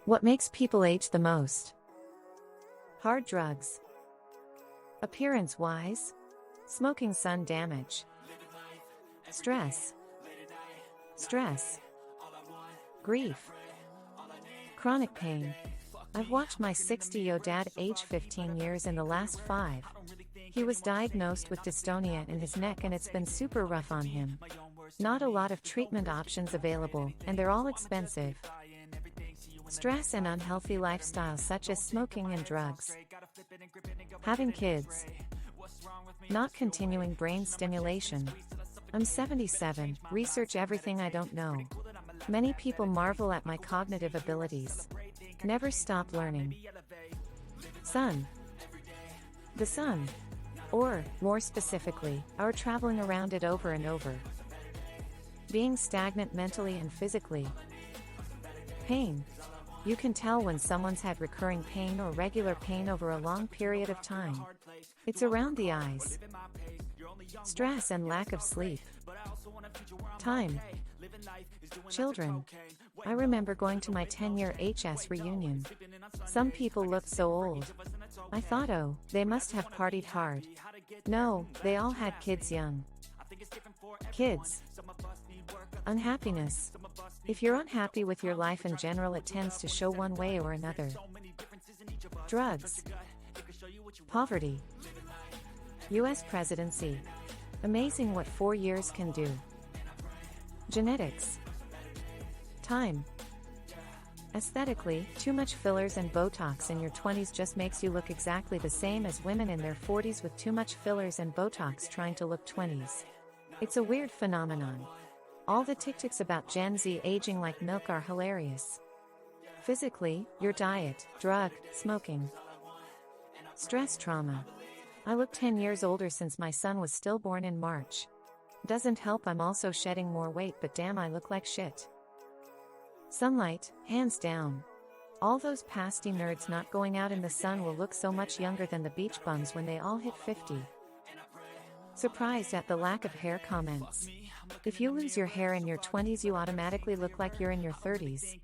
What makes people age the most? Hard drugs. Appearance-wise? Smoking, sun damage. Stress. Stress. Grief. Chronic pain. I've watched my 60-year-old dad age 15 years in the last 5. He was diagnosed with dystonia in his neck and it's been super rough on him. Not a lot of treatment options available, and they're all expensive. Stress and unhealthy lifestyles such as smoking and drugs. Having kids. Not continuing brain stimulation. I'm 77, research everything I don't know. Many people marvel at my cognitive abilities. Never stop learning. Sun. The sun. Or, more specifically, our traveling around it over and over. Being stagnant mentally and physically. Pain. You can tell when someone's had recurring pain or regular pain over a long period of time. It's around the eyes. Stress and lack of sleep. Time. Children. I remember going to my 10-year HS reunion. Some people looked so old. I thought, oh, they must have partied hard. No, they all had kids young. Kids. Unhappiness. If you're unhappy with your life in general, it tends to show one way or another. Drugs. Poverty. US presidency. Amazing what 4 years can do. Genetics. Time. Aesthetically, too much fillers and Botox in your 20s just makes you look exactly the same as women in their 40s with too much fillers and Botox trying to look 20s. It's a weird phenomenon. All the TikToks about Gen Z aging like milk are hilarious. Physically, your diet, drug, smoking. Stress trauma. I look 10 years older since my son was stillborn in March. Doesn't help I'm also shedding more weight, but damn, I look like shit. Sunlight, hands down. All those pasty nerds not going out in the sun will look so much younger than the beach bums when they all hit 50. Surprised at the lack of hair comments. If you lose your hair in your 20s, you automatically look like you're in your 30s.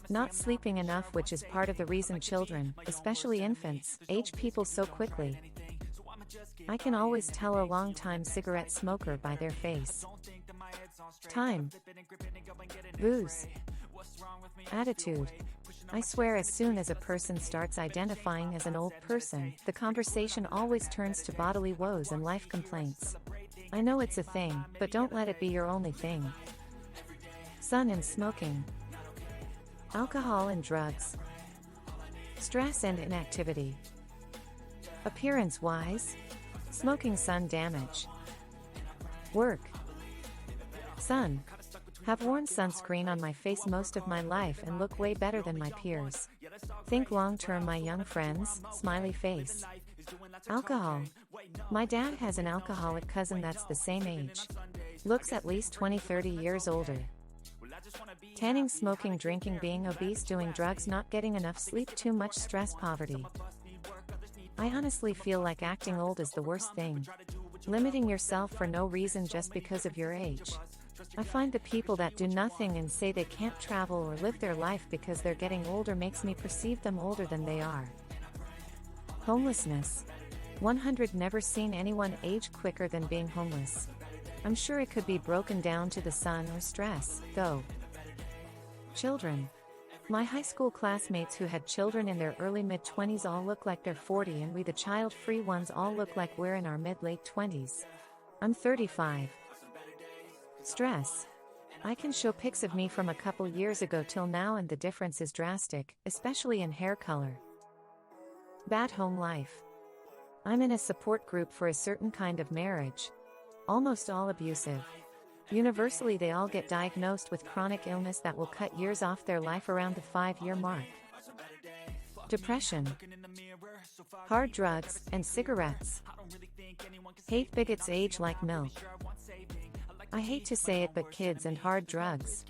Not sleeping enough, which is part of the reason children, especially infants, age people so quickly. I can always tell a long-time cigarette smoker by their face. Time. Booze. Attitude. I swear as soon as a person starts identifying as an old person, the conversation always turns to bodily woes and life complaints. I know it's a thing, but don't let it be your only thing. Sun and smoking. Alcohol and drugs. Stress and inactivity. Appearance-wise? Smoking, sun damage. Work. Sun. Have worn sunscreen on my face most of my life and look way better than my peers. Think long-term, my young friends, smiley face. Alcohol. My dad has an alcoholic cousin that's the same age. Looks at least 20-30 years older. Tanning, smoking, drinking, being obese, doing drugs, not getting enough sleep, too much stress, poverty. I honestly feel like acting old is the worst thing. Limiting yourself for no reason just because of your age. I find the people that do nothing and say they can't travel or live their life because they're getting older makes me perceive them older than they are. Homelessness. 100 Never seen anyone age quicker than being homeless. I'm sure it could be broken down to the sun or stress, though. Children. My high school classmates who had children in their early mid-20s all look like they're 40, and we the child-free ones all look like we're in our mid-late 20s. I'm 35. Stress. I can show pics of me from a couple years ago till now and the difference is drastic, especially in hair color. Bad home life. I'm in a support group for a certain kind of marriage. Almost all abusive. Universally, they all get diagnosed with chronic illness that will cut years off their life around the 5-year mark. Depression. Hard drugs and cigarettes. Hate bigots age like milk. I hate to say it, but kids and hard drugs.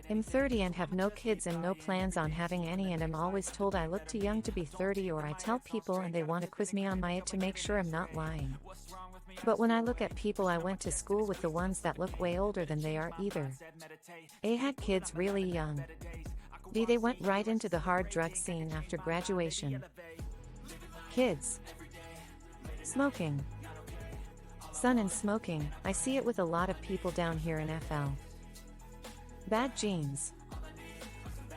I'm 30 and have no kids and no plans on having any, and I'm always told I look too young to be 30, or I tell people and they want to quiz me on my age to make sure I'm not lying. But when I look at people I went to school with, the ones that look way older than they are either. A had kids really young. They went right into the hard drug scene after graduation. Kids. Smoking. Sun and smoking, I see it with a lot of people down here in FL. Bad genes.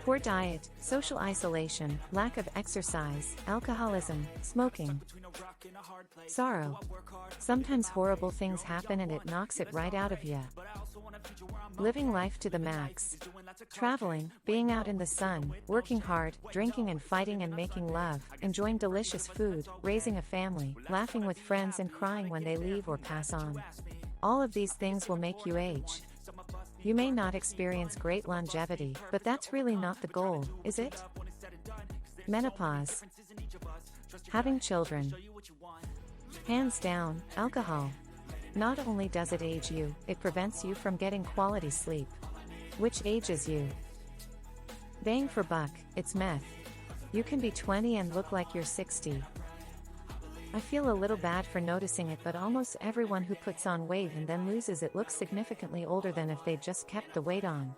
Poor diet, social isolation, lack of exercise, alcoholism, smoking. Sorrow. Sometimes horrible things happen and it knocks it right out of ya. Living life to the max. Traveling, being out in the sun, working hard, drinking and fighting and making love, enjoying delicious food, raising a family, laughing with friends and crying when they leave or pass on. All of these things will make you age. You may not experience great longevity, but that's really not the goal, is it? Menopause. Having children. Hands down, alcohol. Not only does it age you, it prevents you from getting quality sleep. Which ages you. Bang for buck, it's meth. You can be 20 and look like you're 60. I feel a little bad for noticing it, but almost everyone who puts on weight and then loses it looks significantly older than if they just kept the weight on.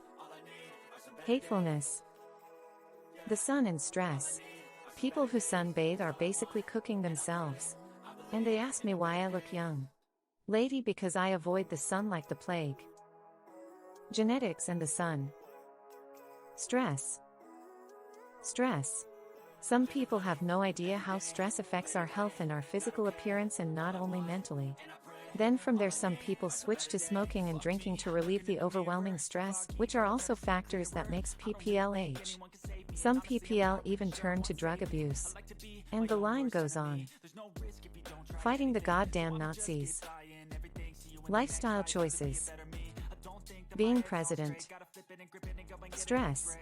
Hatefulness. The sun and stress. People who sunbathe are basically cooking themselves. And they ask me why I look young. Lady, because I avoid the sun like the plague. Genetics and the sun. Stress. Stress. Some people have no idea how stress affects our health and our physical appearance, and not only mentally. Then from there some people switch to smoking and drinking to relieve the overwhelming stress, which are also factors that makes PPL age. Some PPL even turn to drug abuse. And the line goes on. Fighting the goddamn Nazis. Lifestyle choices. Being president. Stress.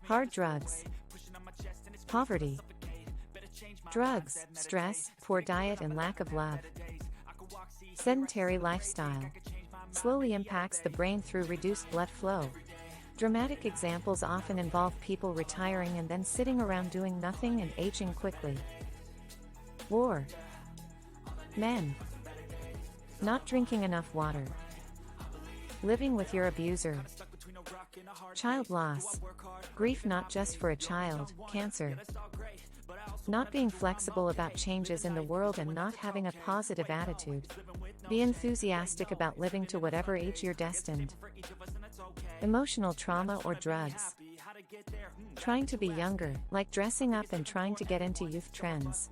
Hard drugs. Poverty. Drugs, stress, poor diet and lack of love. Sedentary lifestyle. Slowly impacts the brain through reduced blood flow. Dramatic examples often involve people retiring and then sitting around doing nothing and aging quickly. War. Men. Not drinking enough water. Living with your abuser. Child loss. Grief not just for a child, cancer. Not being flexible about changes in the world and not having a positive attitude. Be enthusiastic about living to whatever age you're destined. Emotional trauma or drugs. Trying to be younger, like dressing up and trying to get into youth trends.